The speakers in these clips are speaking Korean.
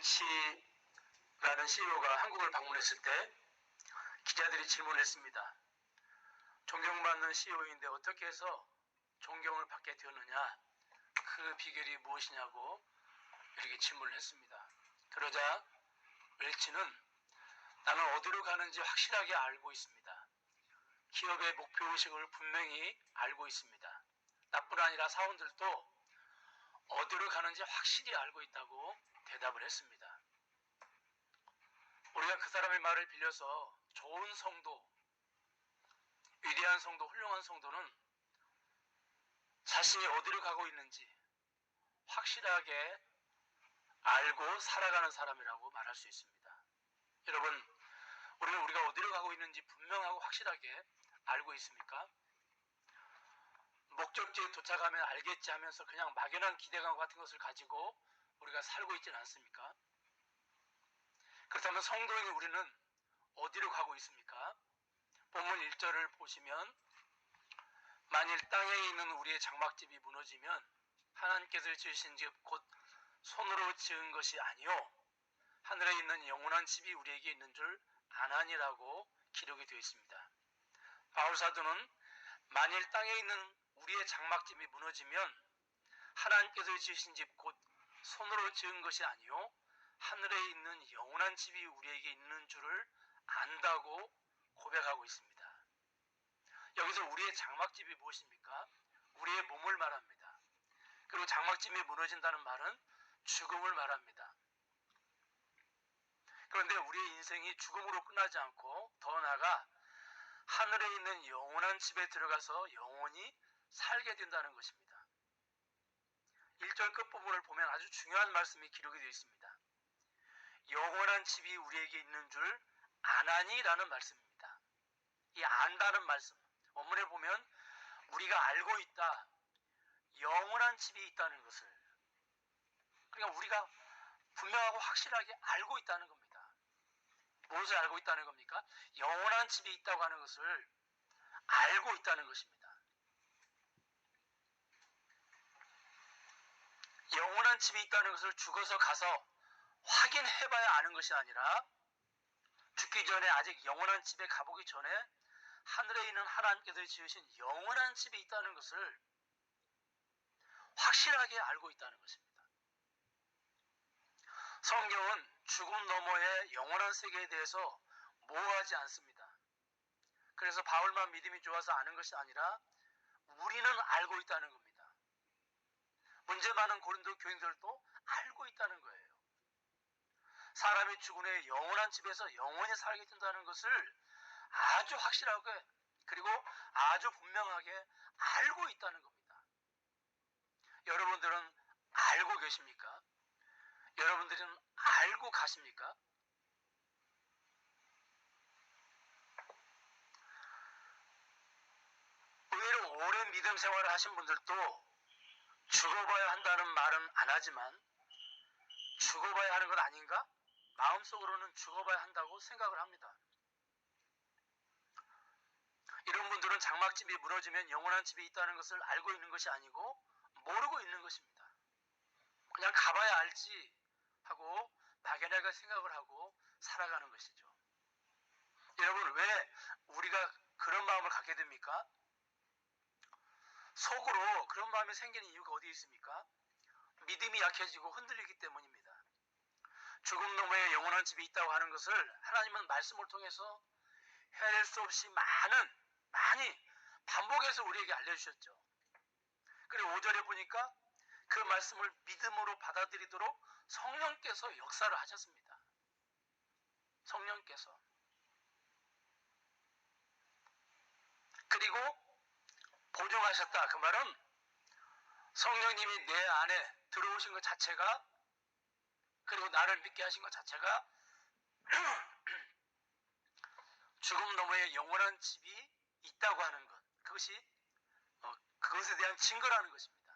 웰치라는 CEO가 한국을 방문했을 때 기자들이 질문했습니다. 존경받는 CEO인데 어떻게 해서 존경을 받게 되었느냐, 그 비결이 무엇이냐고 이렇게 질문을 했습니다. 그러자 웰치는 나는 어디로 가는지 확실하게 알고 있습니다. 기업의 목표의식을 분명히 알고 있습니다. 나뿐 아니라 사원들도 어디로 가는지 확실히 알고 있다고 대답을 했습니다. 우리가 그 사람의 말을 빌려서 좋은 성도, 위대한 성도, 훌륭한 성도는 자신이 어디로 가고 있는지 확실하게 알고 살아가는 사람이라고 말할 수 있습니다. 여러분, 우리는 우리가 어디로 가고 있는지 분명하고 확실하게 알고 있습니까? 목적지에 도착하면 알겠지 하면서 그냥 막연한 기대감 같은 것을 가지고 우리가 살고 있지는 않습니까? 그렇다면 성도인 우리는 어디로 가고 있습니까? 본문 1절을 보시면 만일 땅에 있는 우리의 장막집이 무너지면 하나님께서 지으신 집 곧 손으로 지은 것이 아니요 하늘에 있는 영원한 집이 우리에게 있는 줄 아나니라고 기록이 되어 있습니다. 바울사도는 만일 땅에 있는 우리의 장막집이 무너지면 하나님께서 지으신 집 곧 손으로 지은 것이 아니요 하늘에 있는 영원한 집이 우리에게 있는 줄을 안다고 고백하고 있습니다. 여기서 우리의 장막집이 무엇입니까? 우리의 몸을 말합니다. 그리고 장막집이 무너진다는 말은 죽음을 말합니다. 그런데 우리의 인생이 죽음으로 끝나지 않고 더 나아가 하늘에 있는 영원한 집에 들어가서 영원히 살게 된다는 것입니다. 1절 끝부분을 보면 아주 중요한 말씀이 기록이 되어 있습니다. 영원한 집이 우리에게 있는 줄 아나니라는 말씀입니다. 이 안다는 말씀, 원문에 보면 우리가 알고 있다, 영원한 집이 있다는 것을, 그러니까 우리가 분명하고 확실하게 알고 있다는 겁니다. 무엇을 알고 있다는 겁니까? 영원한 집이 있다고 하는 것을 알고 있다는 것입니다. 영원한 집이 있다는 것을 죽어서 가서 확인해봐야 아는 것이 아니라 죽기 전에 아직 영원한 집에 가보기 전에 하늘에 있는 하나님께서 지으신 영원한 집이 있다는 것을 확실하게 알고 있다는 것입니다. 성경은 죽음 너머의 영원한 세계에 대해서 모호하지 않습니다. 그래서 바울만 믿음이 좋아서 아는 것이 아니라 우리는 알고 있다는 겁니다. 문제 많은 고린도 교인들도 알고 있다는 거예요. 사람이 죽은 후에 영원한 집에서 영원히 살게 된다는 것을 아주 확실하게 그리고 아주 분명하게 알고 있다는 겁니다. 여러분들은 알고 계십니까? 여러분들은 알고 가십니까? 의외로 오랜 믿음 생활을 하신 분들도 죽어봐야 한다는 말은 안 하지만 죽어봐야 하는 것 아닌가? 마음속으로는 죽어봐야 한다고 생각을 합니다. 이런 분들은 장막집이 무너지면 영원한 집이 있다는 것을 알고 있는 것이 아니고 모르고 있는 것입니다. 그냥 가봐야 알지 하고 막연하게 생각을 하고 살아가는 것이죠. 여러분, 왜 우리가 그런 마음을 갖게 됩니까? 속으로 그런 마음이 생기는 이유가 어디 있습니까? 믿음이 약해지고 흔들리기 때문입니다. 죽음 너머에 영원한 집이 있다고 하는 것을 하나님은 말씀을 통해서 헤아릴 수 없이 많이 반복해서 우리에게 알려주셨죠. 그리고 5절에 보니까 그 말씀을 믿음으로 받아들이도록 성령께서 역사를 하셨습니다. 성령께서. 그리고 보증하셨다. 그 말은 성령님이 내 안에 들어오신 것 자체가, 그리고 나를 믿게 하신 것 자체가 죽음 너머에 영원한 집이 있다고 하는 것, 그것에 대한 증거라는 것입니다.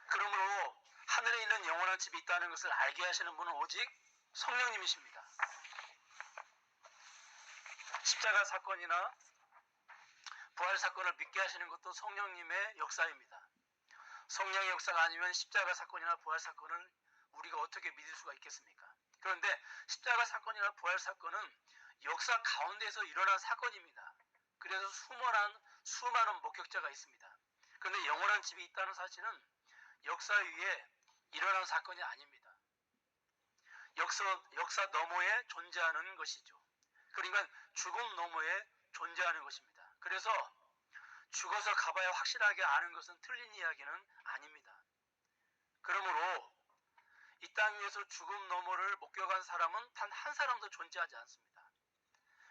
그러므로 하늘에 있는 영원한 집이 있다는 것을 알게 하시는 분은 오직 성령님이십니다. 십자가 사건이나 부활 사건을 믿게 하시는 것도 성령님의 역사입니다. 성령의 역사가 아니면 십자가 사건이나 부활 사건은 우리가 어떻게 믿을 수가 있겠습니까? 그런데 십자가 사건이나 부활 사건은 역사 가운데서 일어난 사건입니다. 그래서 수많은 목격자가 있습니다. 그런데 영원한 집이 있다는 사실은 역사 위에 일어난 사건이 아닙니다. 역사 너머에 존재하는 것이죠. 그러니까 죽음 너머에 존재하는 것입니다. 그래서 죽어서 가봐야 확실하게 아는 것은 틀린 이야기는 아닙니다. 그러므로 이 땅 위에서 죽음 너머를 목격한 사람은 단 한 사람도 존재하지 않습니다.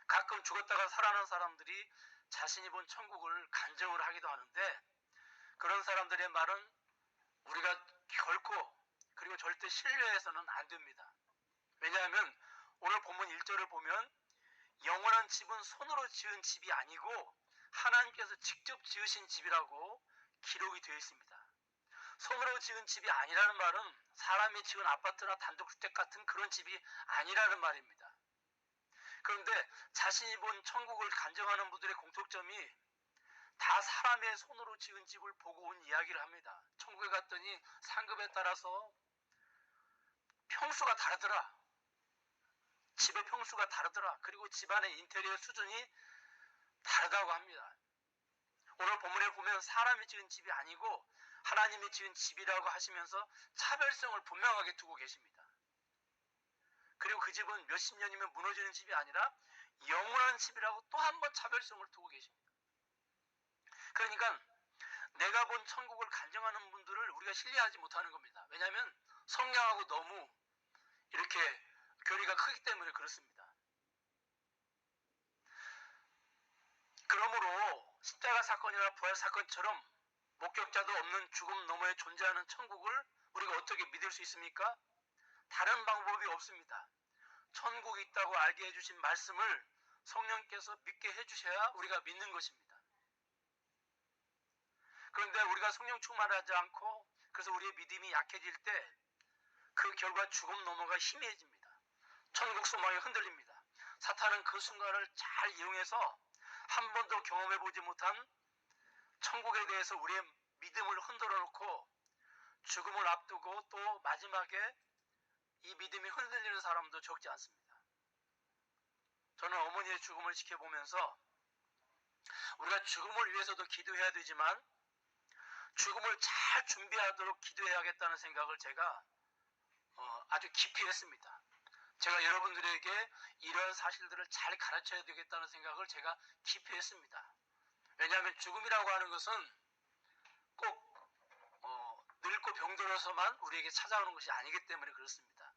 가끔 죽었다가 살아난 사람들이 자신이 본 천국을 간증을 하기도 하는데 그런 사람들의 말은 우리가 결코 그리고 절대 신뢰해서는 안 됩니다. 왜냐하면 오늘 본문 1절을 보면 영원한 집은 손으로 지은 집이 아니고 하나님께서 직접 지으신 집이라고 기록이 되어 있습니다. 손으로 지은 집이 아니라는 말은 사람이 지은 아파트나 단독주택 같은 그런 집이 아니라는 말입니다. 그런데 자신이 본 천국을 간증하는 분들의 공통점이 다 사람의 손으로 지은 집을 보고 온 이야기를 합니다. 천국에 갔더니 상급에 따라서 평수가 다르더라. 집의 평수가 다르더라. 그리고 집안의 인테리어 수준이 다르다고 합니다. 오늘 본문에 보면 사람이 지은 집이 아니고 하나님이 지은 집이라고 하시면서 차별성을 분명하게 두고 계십니다. 그리고 그 집은 몇십 년이면 무너지는 집이 아니라 영원한 집이라고 또 한 번 차별성을 두고 계십니다. 그러니까 내가 본 천국을 간증하는 분들을 우리가 신뢰하지 못하는 겁니다. 왜냐하면 성경하고 너무 이렇게 교리가 크기 때문에 그렇습니다. 그러므로 십자가 사건이나 부활 사건처럼 목격자도 없는 죽음 너머에 존재하는 천국을 우리가 어떻게 믿을 수 있습니까? 다른 방법이 없습니다. 천국이 있다고 알게 해주신 말씀을 성령께서 믿게 해주셔야 우리가 믿는 것입니다. 그런데 우리가 성령 충만하지 않고 그래서 우리의 믿음이 약해질 때 그 결과 죽음 너머가 희미해집니다. 천국 소망이 흔들립니다. 사탄은 그 순간을 잘 이용해서 한 번도 경험해보지 못한 천국에 대해서 우리의 믿음을 흔들어 놓고 죽음을 앞두고 또 마지막에 이 믿음이 흔들리는 사람도 적지 않습니다. 저는 어머니의 죽음을 지켜보면서 우리가 죽음을 위해서도 기도해야 되지만 죽음을 잘 준비하도록 기도해야겠다는 생각을 제가 아주 깊이 했습니다. 제가 여러분들에게 이런 사실들을 잘 가르쳐야 되겠다는 생각을 제가 깊이 했습니다. 왜냐하면 죽음이라고 하는 것은 꼭 늙고 병들어서만 우리에게 찾아오는 것이 아니기 때문에 그렇습니다.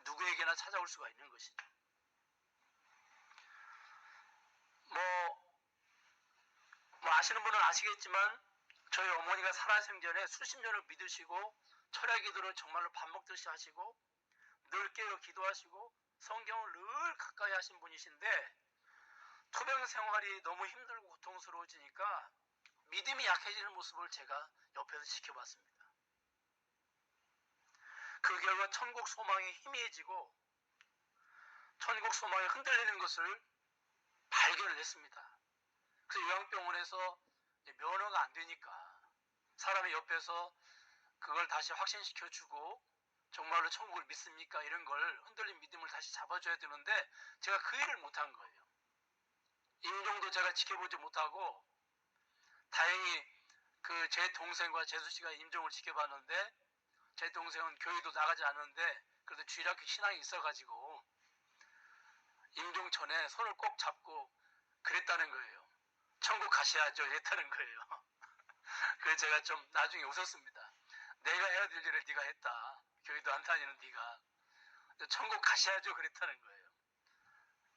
누구에게나 찾아올 수가 있는 것이죠. 뭐 아시는 분은 아시겠지만 저희 어머니가 살아생전에 수십 년을 믿으시고 철야 기도를 정말로 밥 먹듯이 하시고 늘 깨어 기도하시고 성경을 늘 가까이 하신 분이신데 투병 생활이 너무 힘들고 고통스러워지니까 믿음이 약해지는 모습을 제가 옆에서 지켜봤습니다. 그 결과 천국 소망이 희미해지고 천국 소망이 흔들리는 것을 발견을 했습니다. 그래서 요양병원에서 면허가 안 되니까 사람이 옆에서 그걸 다시 확신시켜주고 정말로 천국을 믿습니까? 이런 걸 흔들린 믿음을 다시 잡아줘야 되는데 제가 그 일을 못한 거예요. 임종도 제가 지켜보지 못하고 다행히 그 제 동생과 재수 씨가 임종을 지켜봤는데 제 동생은 교회도 나가지 않는데 그래도 주일학교 신앙이 있어가지고 임종 전에 손을 꼭 잡고 그랬다는 거예요. 천국 가셔야죠 이랬다는 거예요. 그래서 제가 좀 나중에 웃었습니다. 내가 해야 될 일을 네가 했다. 교회도 안 다니는 네가 천국 가셔야죠 그랬다는 거예요.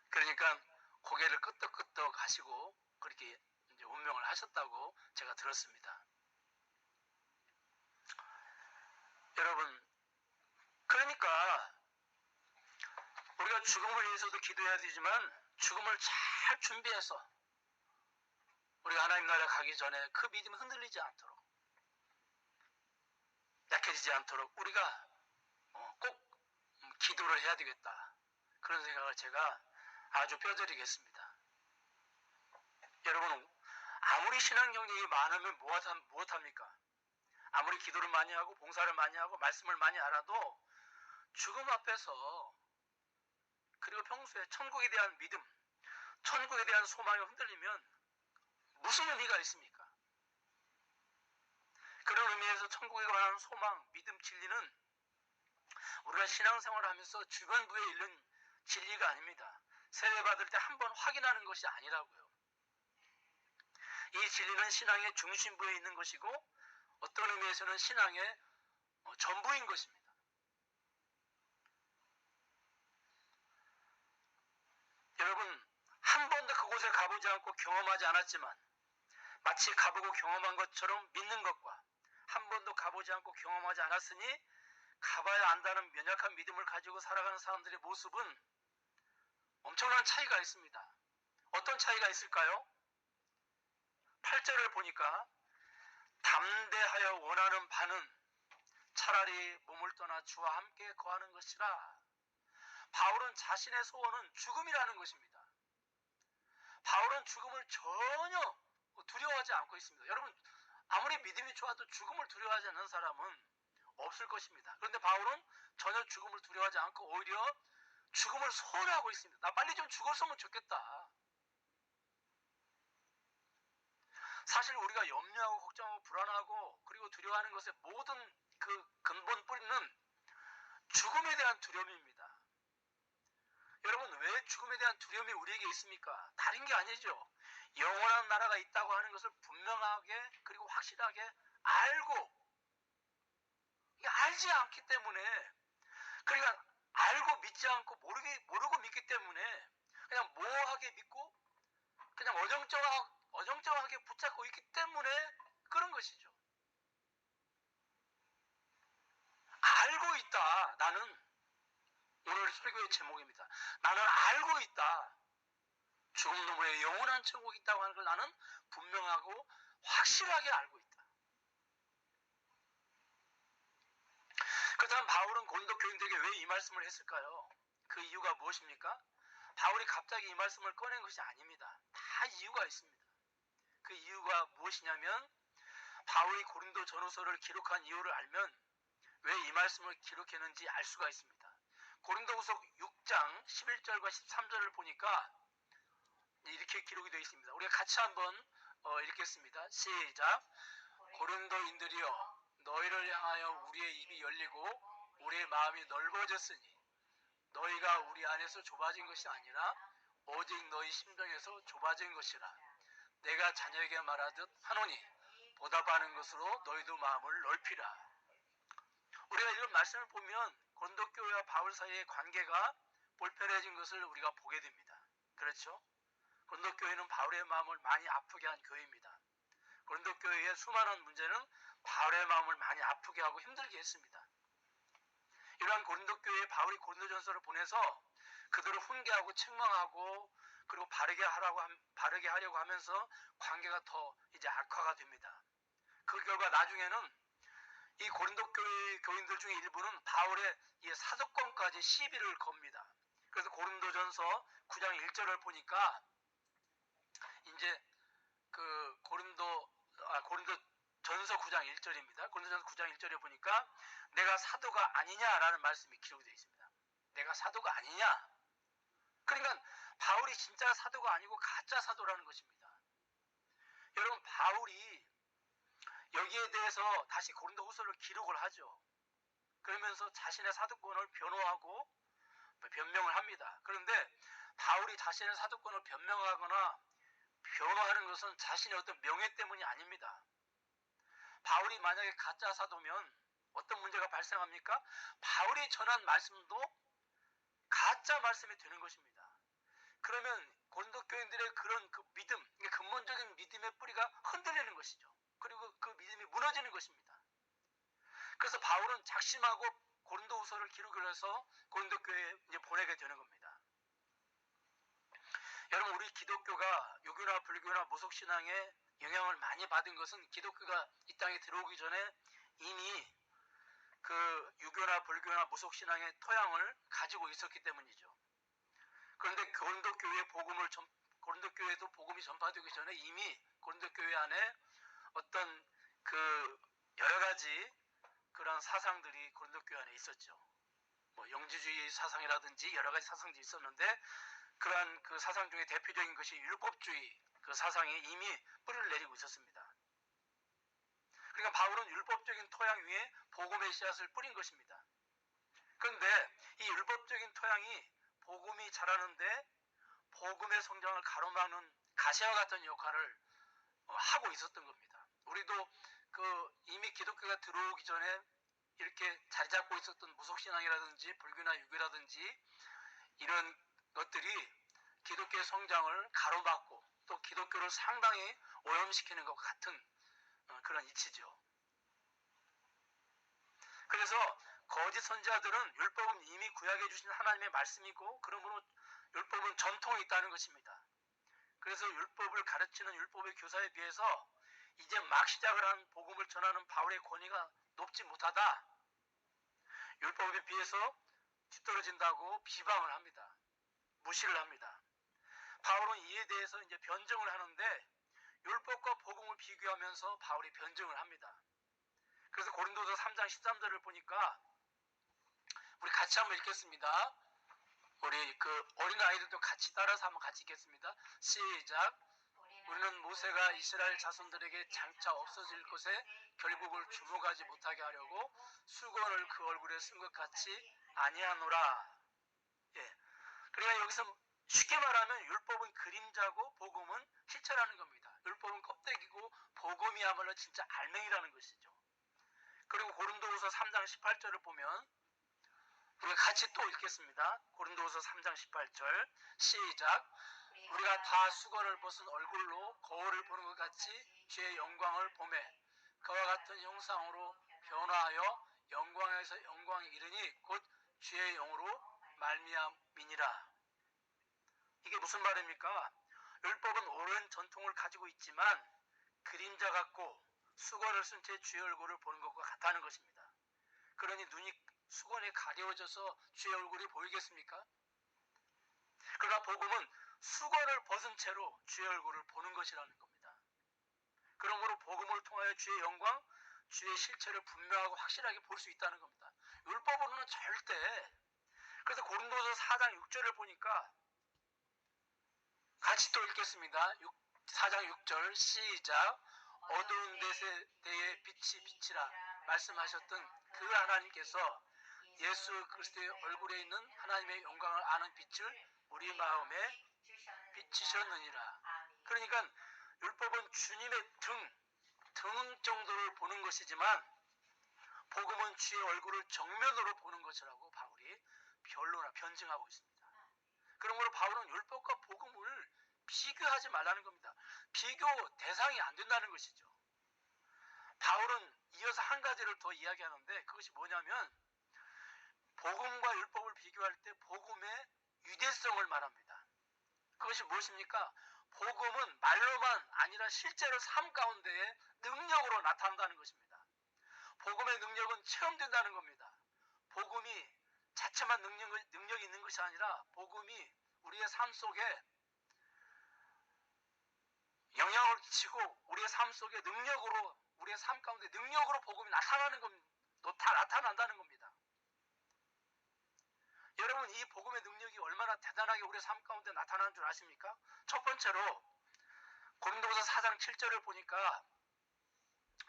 그러니까 고개를 끄덕끄덕 하시고 그렇게 이제 운명을 하셨다고 제가 들었습니다. 여러분, 그러니까 우리가 죽음을 위해서도 기도해야 되지만 죽음을 잘 준비해서 우리가 하나님 나라 가기 전에 그 믿음이 흔들리지 않도록 약해지지 않도록 우리가 꼭 기도를 해야 되겠다. 그런 생각을 제가 아주 뼈저리겠습니다. 여러분, 아무리 신앙 경력이 많으면 무엇합니까? 아무리 기도를 많이 하고 봉사를 많이 하고 말씀을 많이 알아도 죽음 앞에서, 그리고 평소에 천국에 대한 믿음, 천국에 대한 소망이 흔들리면 무슨 의미가 있습니까? 그런 의미에서 천국에 관한 소망, 믿음, 진리는 우리가 신앙생활을 하면서 주변부에 있는 진리가 아닙니다. 세례받을 때 한 번 확인하는 것이 아니라고요. 이 진리는 신앙의 중심부에 있는 것이고 어떤 의미에서는 신앙의 전부인 것입니다. 여러분, 한 번도 그곳에 가보지 않고 경험하지 않았지만 마치 가보고 경험한 것처럼 믿는 것과 한 번도 가보지 않고 경험하지 않았으니 가봐야 안다는 면역한 믿음을 가지고 살아가는 사람들의 모습은 엄청난 차이가 있습니다. 어떤 차이가 있을까요? 8절을 보니까 담대하여 원하는 바는 차라리 몸을 떠나 주와 함께 거하는 것이라. 바울은 자신의 소원은 죽음이라는 것입니다. 바울은 죽음을 전혀 두려워하지 않고 있습니다. 여러분, 아무리 믿음이 좋아도 죽음을 두려워하지 않는 사람은 없을 것입니다. 그런데 바울은 전혀 죽음을 두려워하지 않고 오히려 죽음을 소원하고 있습니다. 나 빨리 좀 죽었으면 좋겠다. 사실 우리가 염려하고 걱정하고 불안하고 그리고 두려워하는 것의 모든 그 근본 뿌리는 죽음에 대한 두려움입니다. 여러분, 왜 죽음에 대한 두려움이 우리에게 있습니까? 다른 게 아니죠. 영원한 나라가 있다고 하는 것을 분명하게 그리고 확실하게 알고, 알지 않기 때문에, 그러니까 알고 믿지 않고 모르고 믿기 때문에 그냥 모호하게 믿고 그냥 어정쩡하게 붙잡고 있기 때문에 그런 것이죠. 알고 있다. 나는, 오늘 설교의 제목입니다. 나는 알고 있다. 죽음 너머에 영원한 천국이 있다고 하는 걸 나는 분명하고 확실하게 알고 있다. 그렇다면 바울은 고린도 교인들에게 왜 이 말씀을 했을까요? 그 이유가 무엇입니까? 바울이 갑자기 이 말씀을 꺼낸 것이 아닙니다. 다 이유가 있습니다. 그 이유가 무엇이냐면 바울이 고린도 전후서를 기록한 이유를 알면 왜 이 말씀을 기록했는지 알 수가 있습니다. 고린도후서 6장 11절과 13절을 보니까 이렇게 기록이 되어 있습니다. 우리가 같이 한번 읽겠습니다. 시작. 고린도인들이여, 너희를 향하여 우리의 입이 열리고 우리의 마음이 넓어졌으니 너희가 우리 안에서 좁아진 것이 아니라 오직 너희 심정에서 좁아진 것이라. 내가 자녀에게 말하듯 하노니 보답하는 것으로 너희도 마음을 넓히라. 우리가 이런 말씀을 보면 고린도 교회와 바울 사이의 관계가 불편해진 것을 우리가 보게 됩니다. 그렇죠? 고린도 교회는 바울의 마음을 많이 아프게 한 교회입니다. 고린도 교회의 수많은 문제는 바울의 마음을 많이 아프게 하고 힘들게 했습니다. 이러한 고린도 교회에 바울이 고린도전서를 보내서 그들을 훈계하고 책망하고 그리고 바르게 하려고 하면서 관계가 더 이제 악화가 됩니다. 그 결과 나중에는 이 고린도 교회 교인들 중에 일부는 바울의 이 사도권까지 시비를 겁니다. 그래서 고린도전서 9장 1절을 보니까 이제 그 고린도전서 9장 1절입니다. 고린도전서 9장 1절에 보니까 내가 사도가 아니냐라는 말씀이 기록이 되어 있습니다. 내가 사도가 아니냐? 그러니까 바울이 진짜 사도가 아니고 가짜 사도라는 것입니다. 여러분, 바울이 여기에 대해서 다시 고린도 후서를 기록을 하죠. 그러면서 자신의 사도권을 변호하고 변명을 합니다. 그런데 바울이 자신의 사도권을 변명하거나 변호하는 것은 자신의 어떤 명예 때문이 아닙니다. 바울이 만약에 가짜 사도면 어떤 문제가 발생합니까? 바울이 전한 말씀도 가짜 말씀이 되는 것입니다. 그러면 고린도 교인들의 그런 그 믿음, 근본적인 믿음의 뿌리가 흔들리는 것이죠. 그리고 그 믿음이 무너지는 것입니다. 그래서 바울은 작심하고 고린도 후서를 기록을 해서 고린도 교회에 이제 보내게 되는 겁니다. 여러분, 우리 기독교가 유교나 불교나 무속신앙에 영향을 많이 받은 것은 기독교가 이 땅에 들어오기 전에 이미 그 유교나 불교나 무속신앙의 토양을 가지고 있었기 때문이죠. 그런데 고린도 교회도 복음이 전파되기 전에 이미 고린도 교회 안에 어떤 그 여러 가지 그런 사상들이 고린도 교회 안에 있었죠. 뭐 영지주의 사상이라든지 여러 가지 사상들이 있었는데 그러한 그 사상 중에 대표적인 것이 율법주의 그 사상이 이미 뿌리를 내리고 있었습니다. 그러니까 바울은 율법적인 토양 위에 복음의 씨앗을 뿌린 것입니다. 그런데 이 율법적인 토양이 복음이 자라는데 복음의 성장을 가로막는 가시와 같은 역할을 하고 있었던 겁니다. 우리도 그 이미 기독교가 들어오기 전에 이렇게 자리 잡고 있었던 무속신앙이라든지 불교나 유교라든지 이런 것들이 기독교의 성장을 가로막고 또 기독교를 상당히 오염시키는 것과 같은 그런 이치죠. 그래서 거짓 선지자들은 율법은 이미 구약해 주신 하나님의 말씀이고 그러므로 율법은 전통이 있다는 것입니다. 그래서 율법을 가르치는 율법의 교사에 비해서 이제 막 시작을 한 복음을 전하는 바울의 권위가 높지 못하다. 율법에 비해서 뒤떨어진다고 비방을 합니다. 무시를 합니다. 바울은 이에 대해서 이제 변증을 하는데 율법과 복음을 비교하면서 바울이 변증을 합니다. 그래서 고린도서 3장 13절을 보니까 우리 같이 한번 읽겠습니다. 우리 그 어린 아이들도 같이 따라서 한번 같이 읽겠습니다. 시작. 우리는 모세가 이스라엘 자손들에게 장차 없어질 것에 결국을 주목하지 못하게 하려고 수건을 그 얼굴에 쓴 것 같이 아니하노라. 예. 그러니까 여기서 쉽게 말하면 율법은 그림자고 복음은 실체라는 겁니다. 율법은 껍데기고 복음이야말로 진짜 알맹이라는 것이죠. 그리고 고린도후서 3장 18절을 보면 우리가 같이 또 읽겠습니다. 고린도후서 3장 18절 시작. 우리가 다 수건을 벗은 얼굴로 거울을 보는 것 같이 주의 영광을 보매 그와 같은 형상으로 변화하여 영광에서 영광에 이르니 곧 주의 영으로 말미암이니라. 이게 무슨 말입니까? 율법은 오랜 전통을 가지고 있지만 그림자 같고 수건을 쓴 채 주의 얼굴을 보는 것과 같다는 것입니다. 그러니 눈이 수건에 가려워져서 주의 얼굴이 보이겠습니까? 그러나 복음은 수건을 벗은 채로 주의 얼굴을 보는 것이라는 겁니다. 그러므로 복음을 통하여 주의 영광, 주의 실체를 분명하고 확실하게 볼 수 있다는 겁니다. 율법으로는 절대. 그래서 고린도서 4장 6절을 보니까 같이 또 읽겠습니다. 4장 6절 시작. 어두운 데에 빛이 비치라 말씀하셨던 그 하나님께서 예수 그리스도의 얼굴에 있는 하나님의 영광을 아는 빛을 우리 마음에 비치셨느니라. 그러니까 율법은 주님의 등 정도를 보는 것이지만 복음은 주의 얼굴을 정면으로 보는 것이라고 바울이 변증하고 있습니다. 그러므로 바울은 율법과 복음을 비교하지 말라는 겁니다. 비교 대상이 안 된다는 것이죠. 바울은 이어서 한 가지를 더 이야기하는데 그것이 뭐냐면 복음과 율법을 비교할 때 복음의 유대성을 말합니다. 그것이 무엇입니까? 복음은 말로만 아니라 실제로 삶 가운데에 능력으로 나타난다는 것입니다. 복음의 능력은 체험된다는 겁니다. 복음이 자체만 능력이 있는 것이 아니라 복음이 우리의 삶 속에 영향을 끼치고 우리의 삶 속에 능력으로 우리의 삶 가운데 능력으로 복음이 나타나는 겁니다. 다 나타난다는 겁니다. 여러분 이 복음의 능력이 얼마나 대단하게 우리의 삶 가운데 나타나는 줄 아십니까? 첫 번째로 고린도후서 4장 7절을 보니까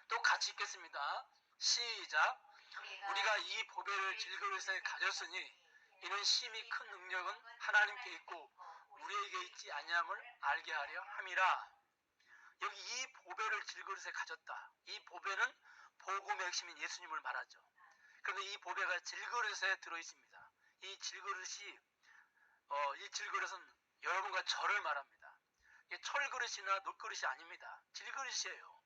또 같이 읽겠습니다. 시작. 우리가 이 보배를 질그릇에 가졌으니 이는 심히 큰 능력은 하나님께 있고 우리에게 있지 아니함을 알게 하려 함이라. 여기 이 보배를 질그릇에 가졌다. 이 보배는 복음의 핵심인 예수님을 말하죠. 그런데 이 보배가 질그릇에 들어있습니다. 이 질그릇은 여러분과 저를 말합니다. 이게 철그릇이나 놋그릇이 아닙니다. 질그릇이에요.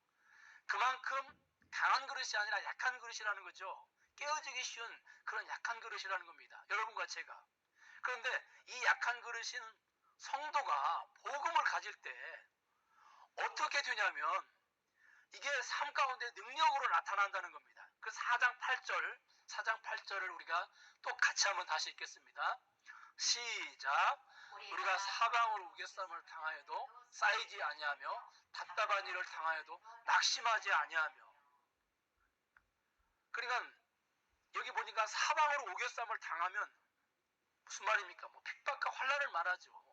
그만큼 강한 그릇이 아니라 약한 그릇이라는 거죠. 깨어지기 쉬운 그런 약한 그릇이라는 겁니다. 여러분과 제가. 그런데 이 약한 그릇인 성도가 복음을 가질 때 어떻게 되냐면 이게 삶 가운데 능력으로 나타난다는 겁니다. 그 4장 8절을 우리가 또 같이 한번 다시 읽겠습니다. 시작. 우리가 사방으로 우겨쌈을 당하여도 쌓이지 아니하며 답답한 일을 당하여도 낙심하지 아니하며. 그러니까 여기 보니까 사방으로 오겨쌈을 당하면 무슨 말입니까? 뭐 핍박과 환난을 말하죠.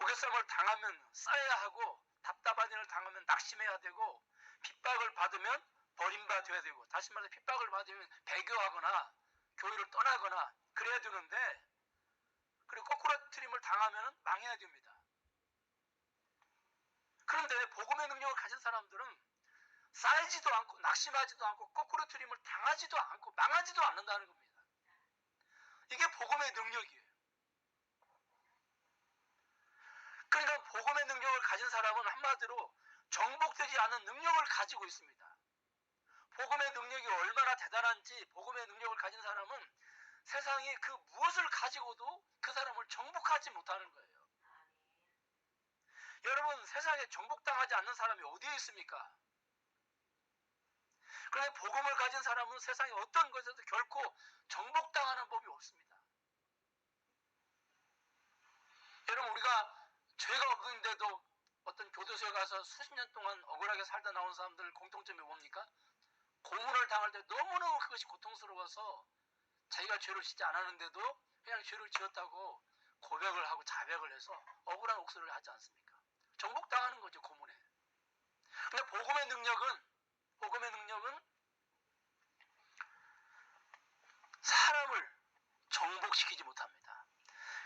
오겨쌈을 당하면 싸야 하고, 답답한 일을 당하면 낙심해야 되고, 핍박을 받으면 버림받아야 되고, 다시 말해서 핍박을 받으면 배교하거나 교회를 떠나거나 그래야 되는데, 그리고 꼬꾸라트림을 당하면 망해야 됩니다. 그런데 복음의 능력을 가진 사람들은 쌓이지도 않고 낙심하지도 않고 꼬꾸라트림을 당하지도 않고 망하지도 않는다는 겁니다. 이게 복음의 능력이에요. 그러니까 복음의 능력을 가진 사람은 한마디로 정복되지 않은 능력을 가지고 있습니다. 복음의 능력이 얼마나 대단한지 복음의 능력을 가진 사람은 세상이 그 무엇을 가지고도 그 사람을 정복하지 못하는 거예요. 여러분, 세상에 정복당하지 않는 사람이 어디에 있습니까? 그런데 복음을 가진 사람은 세상에 어떤 것에도 결코 정복당하는 법이 없습니다. 여러분, 우리가 죄가 없는데도 어떤 교도소에 가서 수십 년 동안 억울하게 살다 나온 사람들 공통점이 뭡니까? 고문을 당할 때 너무너무 그것이 고통스러워서 자기가 죄를 짓지 않았는데도 그냥 죄를 지었다고 고백을 하고 자백을 해서 억울한 옥설을 하지 않습니까? 정복당하는 거죠, 고문에. 근데 복음의 능력은 사람을 정복시키지 못합니다.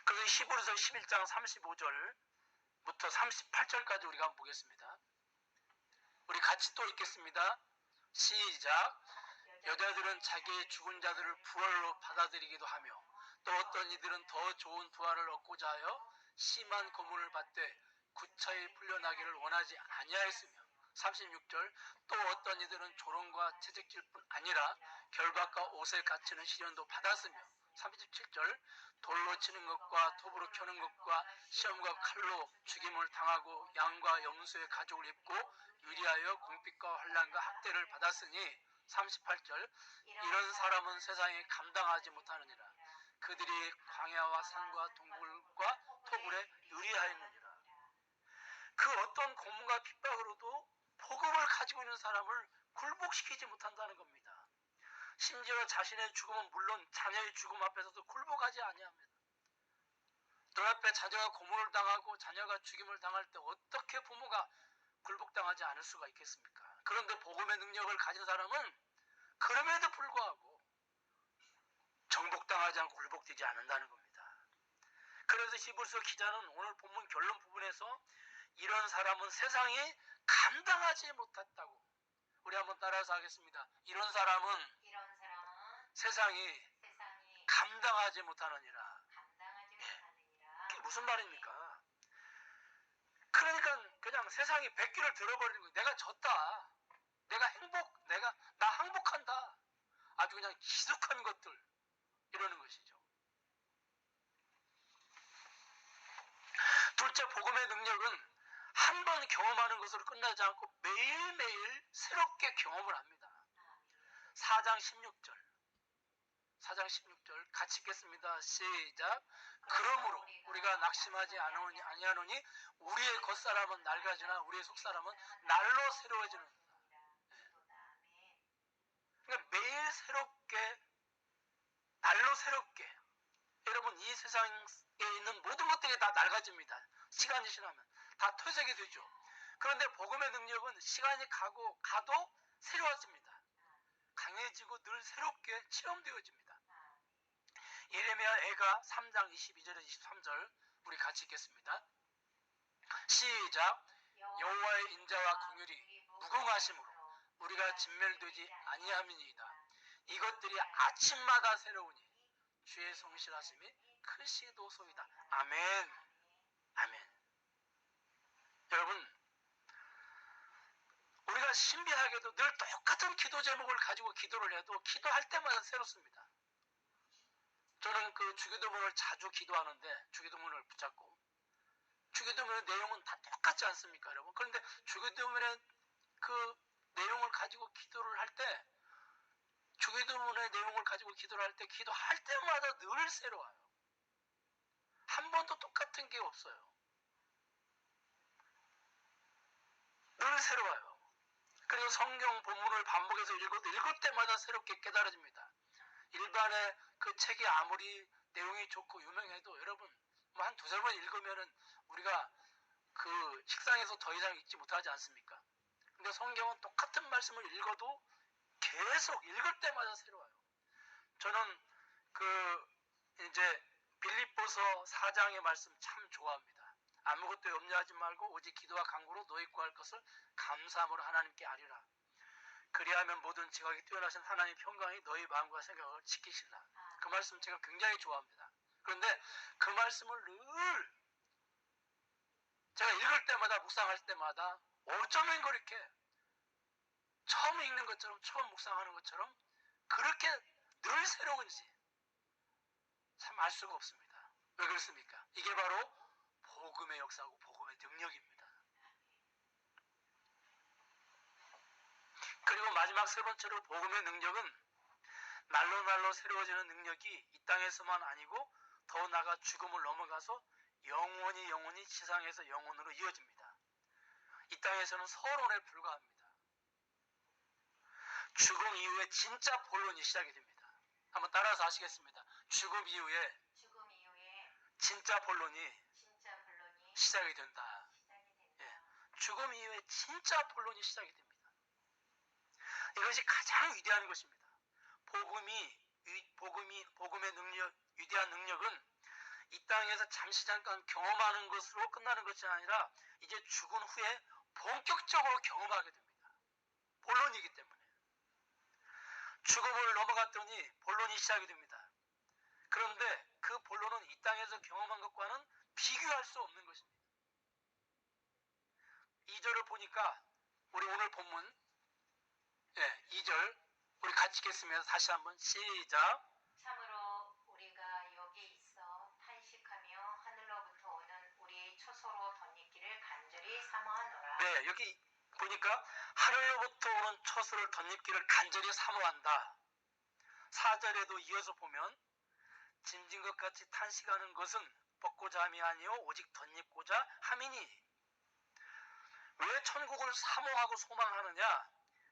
그래서 히브리서 11장 35절부터 38절까지 우리가 한번 보겠습니다. 우리 같이 또 읽겠습니다. 시작. 여자들은 자기의 죽은 자들을 부활로 받아들이기도 하며, 또 어떤 이들은 더 좋은 부활을 얻고자 하여 심한 고문을 받되 구차히 풀려나기를 원하지 아니하였으며, 36절. 또 어떤 이들은 조롱과 채찍질뿐 아니라 결박과 옷에 갇히는 시련도 받았으며, 37절. 돌로 치는 것과 톱으로 켜는 것과 시험과 칼로 죽임을 당하고 양과 염소의 가죽을 입고 유리하여 공핍과 환난과 학대를 받았으니, 38절. 이런 사람은 세상에 감당하지 못하느니라. 그들이 광야와 산과 동굴과 토굴에 유리하였느니라. 그 어떤 고문과 핍박으로도 복음을 가지고 있는 사람을 굴복시키지 못한다는 겁니다. 심지어 자신의 죽음은 물론 자녀의 죽음 앞에서도 굴복하지 아니합니다. 눈앞에 자녀가 고문을 당하고 자녀가 죽임을 당할 때 어떻게 부모가 굴복당하지 않을 수가 있겠습니까? 그런데 복음의 능력을 가진 사람은 그럼에도 불구하고 정복당하지 않고 굴복되지 않는다는 겁니다. 그래서 히브리서 기자는 오늘 본문 결론 부분에서 이런 사람은 세상이 감당하지 못했다고, 우리 한번 따라서 하겠습니다. 이런 사람은 세상이 감당하지 못하느니라. 그게 무슨 말입니까? 그러니까 그냥 세상이 백기를 들어버리는 거예요. 내가 졌다. 나 항복한다. 아주 그냥 기숙한 것들, 이러는 것이죠. 둘째, 복음의 능력은 한 번 경험하는 것으로 끝나지 않고 매일매일 새롭게 경험을 합니다. 4장 16절 같이 읽겠습니다. 시작. 그러므로 우리가 낙심하지 아니하노니 우리의 겉사람은 낡아지나 우리의 속사람은 날로 새로워지는. 그러니까 매일 새롭게, 날로 새롭게. 여러분, 이 세상에 있는 모든 것들이 다 낡아집니다. 시간이 지나면 다 퇴색이 되죠. 그런데 복음의 능력은 시간이 가도 새로워집니다. 강해지고 늘 새롭게 체험되어집니다. 예레미야 애가 3장 22절에서 23절 우리 같이 읽겠습니다. 시작. 여호와의 인자와 긍휼이 무궁하심으로 우리가 진멸되지 아니함이니이다. 이것들이 아침마다 새로우니 주의 성실하심이 크시도소이다. 아멘. 아멘. 여러분, 우리가 신비하게도 늘 똑같은 기도 제목을 가지고 기도를 해도 기도할 때마다 새롭습니다. 저는 그 주기도문을 자주 기도하는데, 주기도문을 붙잡고, 주기도문의 내용은 다 똑같지 않습니까, 여러분? 그런데 주기도문의 그 내용을 가지고 기도를 할 때, 주기도문의 내용을 가지고 기도를 할 때, 기도할 때마다 늘 새로워요. 한 번도 똑같은 게 없어요. 늘 새로워요. 그러니까 그래서 성경 본문을 반복해서 읽을 때마다 새롭게 깨달아집니다. 일반의 그 책이 아무리 내용이 좋고 유명해도 여러분 뭐 한 두세 번 읽으면은 우리가 그 식상에서 더 이상 읽지 못하지 않습니까? 근데 성경은 똑같은 말씀을 읽어도 계속 읽을 때마다 새로워요. 저는 그 이제 빌립보서 4장의 말씀 참 좋아합니다. 아무것도 염려하지 말고 오직 기도와 간구로 너희 구할 것을 감사함으로 하나님께 아뢰라. 그리하면 모든 지각이 뛰어나신 하나님의 평강이 너희 마음과 생각을 지키시라. 그 말씀 제가 굉장히 좋아합니다. 그런데 그 말씀을 늘 제가 읽을 때마다 묵상할 때마다 어쩌면 그렇게 처음 읽는 것처럼 처음 묵상하는 것처럼 그렇게 늘 새로운지 참 알 수가 없습니다. 왜 그렇습니까? 이게 바로 복음의 역사고 복음의 능력입니다. 그리고 마지막 세 번째로 복음의 능력은 날로 새로워지는 능력이 이 땅에서만 아니고 더 나아가 죽음을 넘어가서 영원히 지상에서 영원으로 이어집니다. 이 땅에서는 서론에 불과합니다. 죽음 이후에 진짜 본론이 시작이 됩니다. 한번 따라서 하시겠습니다. 죽음 이후에 진짜 본론이 시작이 된다. 예. 죽음 이후에 진짜 본론이 시작이 됩니다. 이것이 가장 위대한 것입니다. 복음의 능력, 위대한 능력은 이 땅에서 잠깐 경험하는 것으로 끝나는 것이 아니라 이제 죽은 후에 본격적으로 경험하게 됩니다. 본론이기 때문에. 죽음을 넘어갔더니 본론이 시작이 됩니다. 그런데 그 본론은 이 땅에서 경험한 것과는 비교할 수 없는 것입니다. 2절을 보니까 우리 오늘 본문 2절 우리 같이 읽겠습니다. 다시 한번 시작. 참으로 우리가 여기 있어 탄식하며 하늘로부터 오는 우리의 처소로 덧입기를 간절히 사모하노라. 네, 여기 보니까 하늘로부터 오는 처소를 덧입기를 간절히 사모한다. 4절에도 이어서 보면 짐진 것 같이 탄식하는 것은 벗고자 함이 아니요 오직 덧입고자 함이니. 왜 천국을 사모하고 소망하느냐?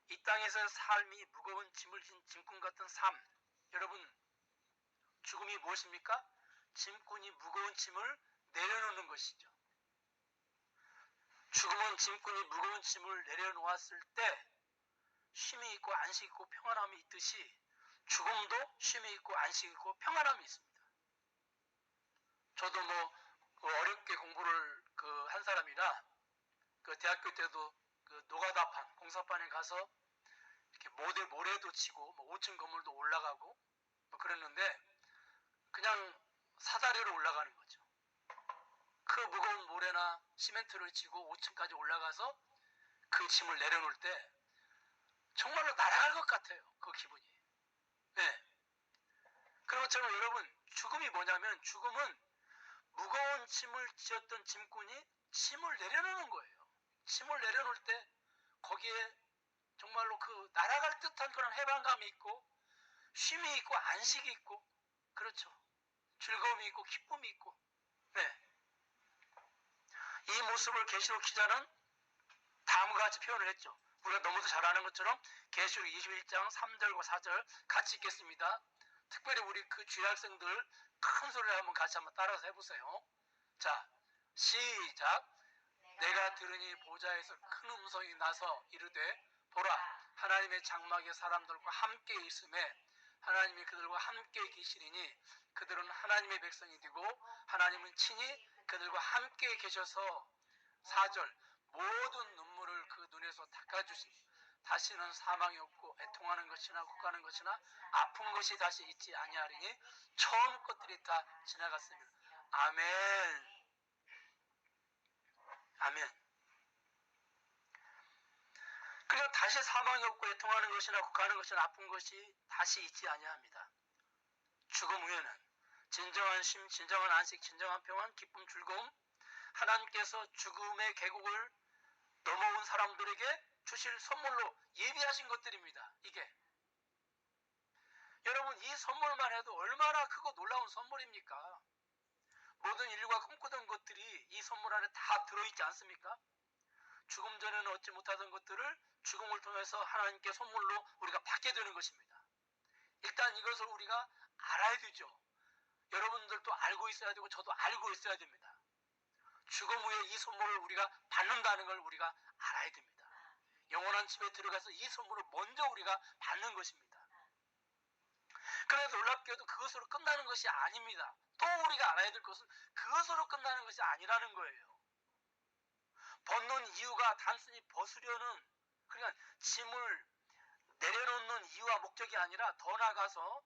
이 땅에서의 삶이 무거운 짐을 진 짐꾼 같은 삶. 여러분, 죽음이 무엇입니까? 짐꾼이 무거운 짐을 내려놓는 것이죠. 죽음은 짐꾼이 무거운 짐을 내려놓았을 때 쉼이 있고 안식이 있고 평안함이 있듯이 죽음도 쉼이 있고 안식이 있고 평안함이 있습니다. 저도 어렵게 공부를 한 사람이라 대학교 때도 노가다판, 공사판에 가서 이렇게 모래도 치고 5층 건물도 올라가고 그랬는데 그냥 사다리로 올라가는 거죠. 그 무거운 모래나 시멘트를 치고 5층까지 올라가서 그 짐을 내려놓을 때 정말로 날아갈 것 같아요. 그 기분이. 네. 그런 것처럼 여러분, 죽음이 뭐냐면 죽음은 무거운 짐을 지었던 짐꾼이 짐을 내려놓는 거예요. 짐을 내려놓을 때 거기에 정말로 날아갈 듯한 그런 해방감이 있고 쉼이 있고 안식이 있고 그렇죠. 즐거움이 있고 기쁨이 있고. 네. 이 모습을 계시록 기자는 다음과 같이 표현을 했죠. 우리가 너무도 잘 아는 것처럼 계시록 21장 3절과 4절 같이 읽겠습니다. 특별히 우리 주일학생들 큰 소리를 같이 한번 따라서 해보세요. 자, 시작. 내가 들으니 보좌에서 큰 음성이 나서 이르되 보라, 하나님의 장막에 사람들과 함께 있음에 하나님이 그들과 함께 계시리니 그들은 하나님의 백성이 되고 하나님은 친히 그들과 함께 계셔서 4절 모든 눈물을 그 눈에서 닦아주시니 다시는 사망이 없고 애통하는 것이나 곡하는 것이나 아픈 것이 다시 있지 아니하리니 처음 것들이 다 지나갔습니다. 아멘. 아멘. 그냥 다시 사망이 없고 애통하는 것이나 곡하는 것이나 아픈 것이 다시 있지 아니합니다. 죽음 후에는 진정한 쉼, 진정한 안식, 진정한 평안, 기쁨, 즐거움, 하나님께서 죽음의 계곡을 넘어온 사람들에게 주실 선물로 예비하신 것들입니다. 이게 여러분, 이 선물만 해도 얼마나 크고 놀라운 선물입니까? 모든 인류가 꿈꾸던 것들이 이 선물 안에 다 들어있지 않습니까? 죽음 전에는 얻지 못하던 것들을 죽음을 통해서 하나님께 선물로 우리가 받게 되는 것입니다. 일단 이것을 우리가 알아야 되죠. 여러분들도 알고 있어야 되고 저도 알고 있어야 됩니다. 죽음 후에 이 선물을 우리가 받는다는 걸 우리가 알아야 됩니다. 영원한 집에 들어가서 이 선물을 먼저 우리가 받는 것입니다. 그런데 놀랍게도 그것으로 끝나는 것이 아닙니다. 또 우리가 알아야 될 것은 그것으로 끝나는 것이 아니라는 거예요. 벗는 이유가 단순히 벗으려는, 그러니까 짐을 내려놓는 이유와 목적이 아니라 더 나아가서,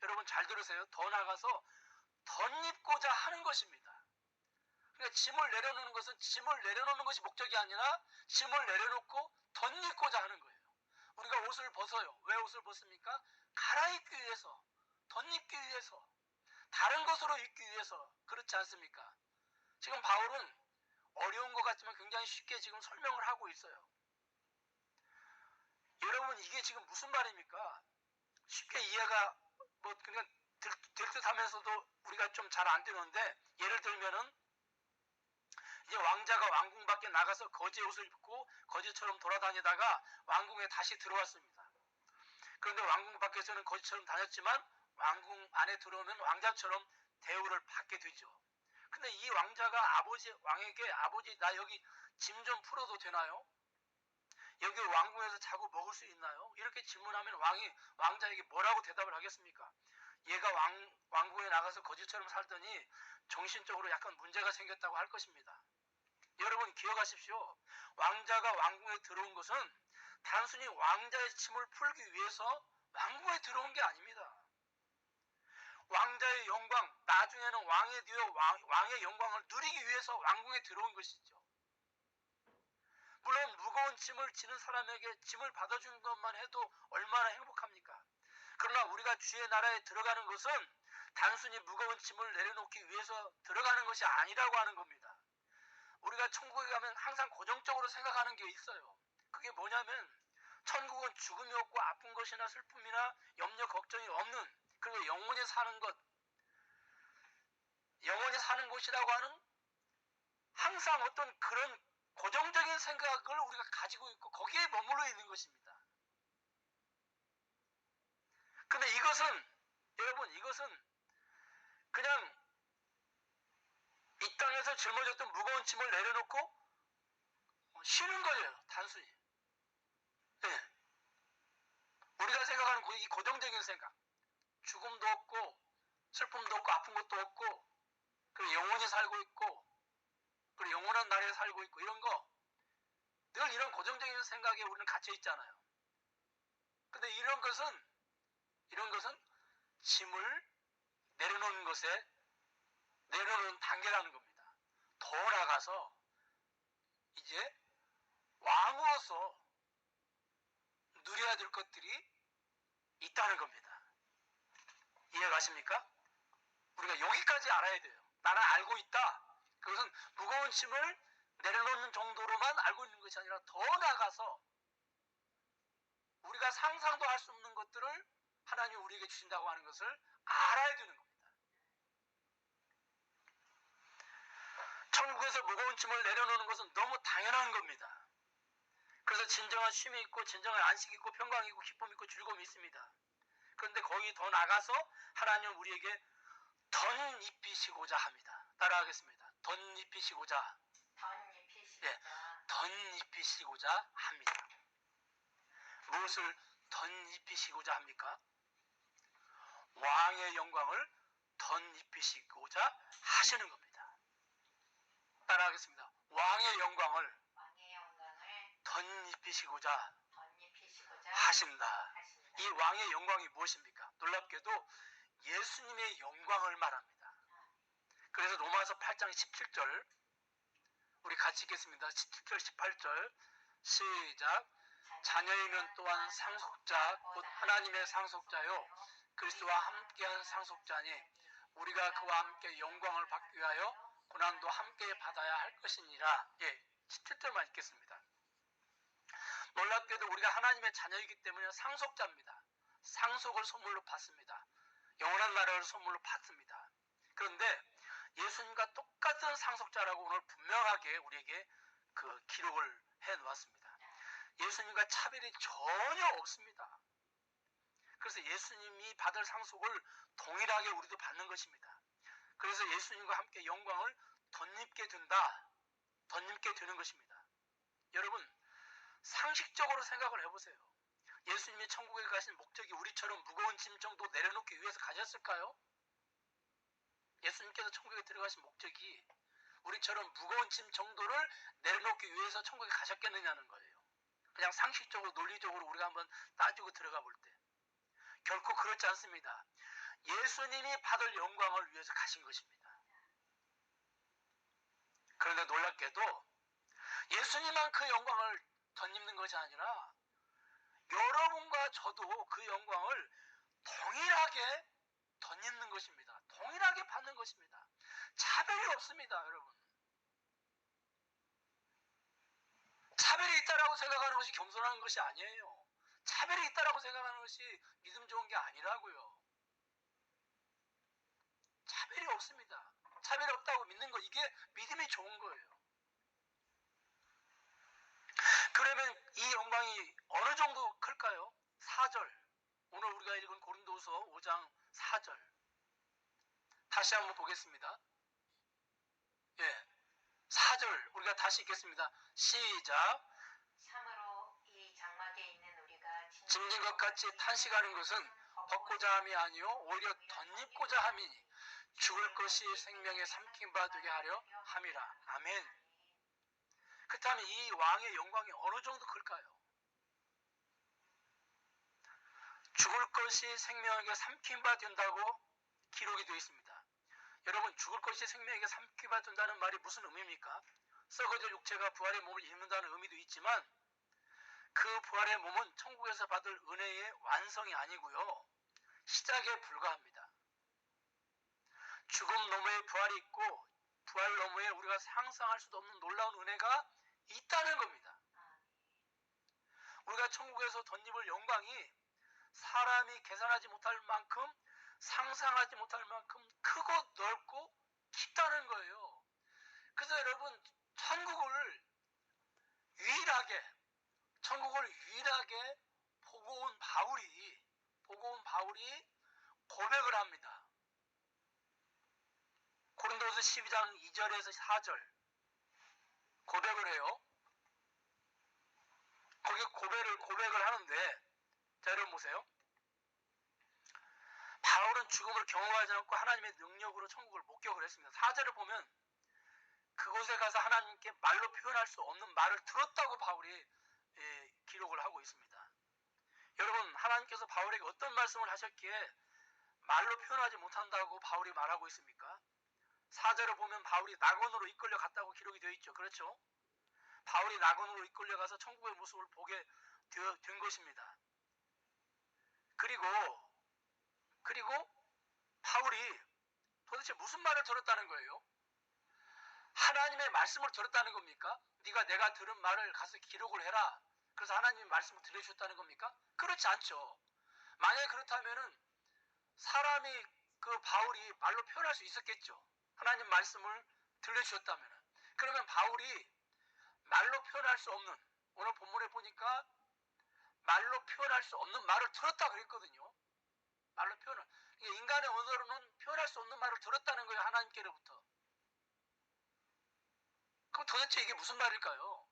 여러분 잘 들으세요. 더 나아가서 덧입고자 하는 것입니다. 그러니까 짐을 내려놓는 것은 짐을 내려놓는 것이 목적이 아니라 짐을 내려놓고 덧입고자 하는 거예요. 우리가 옷을 벗어요. 왜 옷을 벗습니까? 갈아입기 위해서, 덧입기 위해서, 다른 것으로 입기 위해서. 그렇지 않습니까? 지금 바울은 어려운 것 같지만 굉장히 쉽게 지금 설명을 하고 있어요. 여러분 이게 지금 무슨 말입니까? 쉽게 이해가 그냥 될 듯 하면서도 우리가 좀 잘 안 되는데, 예를 들면은 이제 왕자가 왕궁 밖에 나가서 거지의 옷을 입고 거지처럼 돌아다니다가 왕궁에 다시 들어왔습니다. 그런데 왕궁 밖에서는 거지처럼 다녔지만 왕궁 안에 들어오면 왕자처럼 대우를 받게 되죠. 근데 이 왕자가 왕에게 아버지 나 여기 짐 좀 풀어도 되나요? 여기 왕궁에서 자고 먹을 수 있나요? 이렇게 질문하면 왕자에게 뭐라고 대답을 하겠습니까? 얘가 왕궁에 나가서 거지처럼 살더니 정신적으로 약간 문제가 생겼다고 할 것입니다. 여러분 기억하십시오. 왕자가 왕궁에 들어온 것은 단순히 왕자의 짐을 풀기 위해서 왕궁에 들어온 게 아닙니다. 왕자의 영광, 나중에는 왕이 되어 왕의 영광을 누리기 위해서 왕궁에 들어온 것이죠. 물론 무거운 짐을 지는 사람에게 짐을 받아준 것만 해도 얼마나 행복합니까? 그러나 우리가 주의 나라에 들어가는 것은 단순히 무거운 짐을 내려놓기 위해서 들어가는 것이 아니라고 하는 겁니다. 우리가 천국에 가면 항상 고정적으로 생각하는 게 있어요. 그게 뭐냐면 천국은 죽음이 없고 아픈 것이나 슬픔이나 염려 걱정이 없는, 그리고 영원히 사는 것, 영원히 사는 곳이라고 하는 항상 어떤 그런 고정적인 생각을 우리가 가지고 있고 거기에 머물러 있는 것입니다. 근데 이것은, 여러분 이것은 그냥 이 땅에서 짊어졌던 무거운 짐을 내려놓고 쉬는 거예요. 단순히. 네. 우리가 생각하는 이 고정적인 생각, 죽음도 없고 슬픔도 없고 아픈 것도 없고, 그리고 영원히 살고 있고, 그리고 영원한 나라에 살고 있고, 이런 거 늘 이런 고정적인 생각에 우리는 갇혀 있잖아요. 근데 이런 것은 짐을 내려놓는 단계라는 겁니다. 더 나아가서 이제 왕으로서 누려야 될 것들이 있다는 겁니다. 이해가십니까? 우리가 여기까지 알아야 돼요. 나는 알고 있다. 그것은 무거운 짐을 내려놓는 정도로만 알고 있는 것이 아니라 더 나아가서 우리가 상상도 할 수 없는 것들을 하나님이 우리에게 주신다고 하는 것을 알아야 되는 겁니다. 천국에서 무거운 짐을 내려놓는 것은 너무 당연한 겁니다. 그래서 진정한 쉼이 있고 진정한 안식이 있고 평강이 있고 기쁨이 있고 즐거움이 있습니다. 그런데 거기 더 나가서 하나님은 우리에게 덧입히시고자 합니다. 따라하겠습니다. 덧입히시고자. 예, 덧입히시고자 합니다. 무엇을 덧입히시고자 합니까? 왕의 영광을 덧입히시고자 하시는 겁니다. 따라하겠습니다. 왕의 영광을 덧입히시고자 하신다. 이 왕의 영광이 무엇입니까? 놀랍게도 예수님의 영광을 말합니다. 그래서 로마서 8장 17절 우리 같이 읽겠습니다. 17절 18절 시작. 자녀이면 또한 상속자 곧 하나님의 상속자요 그리스도와 함께한 상속자니 우리가 그와 함께 영광을 받기 위하여 고난도 함께 받아야 할 것이니라. 예, 17절만 읽겠습니다. 놀랍게도 우리가 하나님의 자녀이기 때문에 상속자입니다. 상속을 선물로 받습니다. 영원한 나라를 선물로 받습니다. 그런데 예수님과 똑같은 상속자라고 오늘 분명하게 우리에게 그 기록을 놓았습니다. 예수님과 차별이 전혀 없습니다. 그래서 예수님이 받을 상속을 동일하게 우리도 받는 것입니다. 그래서 예수님과 함께 영광을 덧입게 되는 것입니다. 여러분, 상식적으로 생각을 해보세요. 예수님이 천국에 가신 목적이 우리처럼 무거운 짐 정도 내려놓기 위해서 가셨을까요? 예수님께서 천국에 들어가신 목적이 우리처럼 무거운 짐 정도를 내려놓기 위해서 천국에 가셨겠느냐는 거예요. 그냥 상식적으로 논리적으로 우리가 한번 따지고 들어가 볼 때 결코 그렇지 않습니다. 예수님이 받을 영광을 위해서 가신 것입니다. 그런데 놀랍게도 예수님만 그 영광을 덧입는 것이 아니라 여러분과 저도 그 영광을 동일하게 덧입는 것입니다. 동일하게 받는 것입니다. 차별이 없습니다, 여러분. 차별이 있다라고 생각하는 것이 겸손한 것이 아니에요. 차별이 있다라고 생각하는 것이 믿음 좋은 게 아니라고요. 차별이 없습니다. 차별이 없다고 믿는 거, 이게 믿음이 좋은 거예요. 그러면 이 영광이 어느 정도 클까요? 4절. 오늘 우리가 읽은 고린도서 5장 4절. 다시 한번 보겠습니다. 예. 4절 우리가 다시 읽겠습니다. 시작. 참으로 이 장막에 있는 우리가 짐진 것 같이 탄식하는 것은 벗고자 함이 아니요 오히려 덧입고자 함이니 죽을 것이 생명의 삼킴 바 되게 하려 함이라. 아멘. 그렇다면 이 왕의 영광이 어느 정도 클까요? 죽을 것이 생명에게 삼킴 바 된다고 기록이 되어 있습니다. 여러분, 죽을 것이 생명에게 삼킴 바 된다는 말이 무슨 의미입니까? 썩어질 육체가 부활의 몸을 입는다는 의미도 있지만 그 부활의 몸은 천국에서 받을 은혜의 완성이 아니고요, 시작에 불과합니다. 죽음 너머에 부활이 있고 부활 너머에 우리가 상상할 수도 없는 놀라운 은혜가 있다는 겁니다. 우리가 천국에서 덧입을 영광이 사람이 계산하지 못할 만큼, 상상하지 못할 만큼 크고 넓고 깊다는 거예요. 그래서 여러분, 천국을 유일하게 보고 온 바울이 고백을 합니다. 고린도서 12장 2절에서 4절 고백을 해요. 거기 고백을 하는데, 자, 여러분 보세요. 바울은 죽음을 경험하지 않고 하나님의 능력으로 천국을 목격을 했습니다. 4절을 보면 그곳에 가서 하나님께 말로 표현할 수 없는 말을 들었다고 바울이 기록을 하고 있습니다. 여러분, 하나님께서 바울에게 어떤 말씀을 하셨기에 말로 표현하지 못한다고 바울이 말하고 있습니까? 4절을 보면 바울이 낙원으로 이끌려 갔다고 기록이 되어 있죠. 그렇죠? 바울이 낙원으로 이끌려 가서 천국의 모습을 보게 된 것입니다. 그리고 바울이 도대체 무슨 말을 들었다는 거예요? 하나님의 말씀을 들었다는 겁니까? 네가 내가 들은 말을 가서 기록을 해라. 그래서 하나님의 말씀을 들려주셨다는 겁니까? 그렇지 않죠. 만약에 그렇다면은 사람이 바울이 말로 표현할 수 있었겠죠. 하나님 말씀을 들려주셨다면은. 그러면 바울이 말로 표현할 수 없는, 오늘 본문에 보니까 말로 표현할 수 없는 말을 들었다 그랬거든요. 말로 표현을. 인간의 언어로는 표현할 수 없는 말을 들었다는 거예요. 하나님께로부터. 그럼 도대체 이게 무슨 말일까요?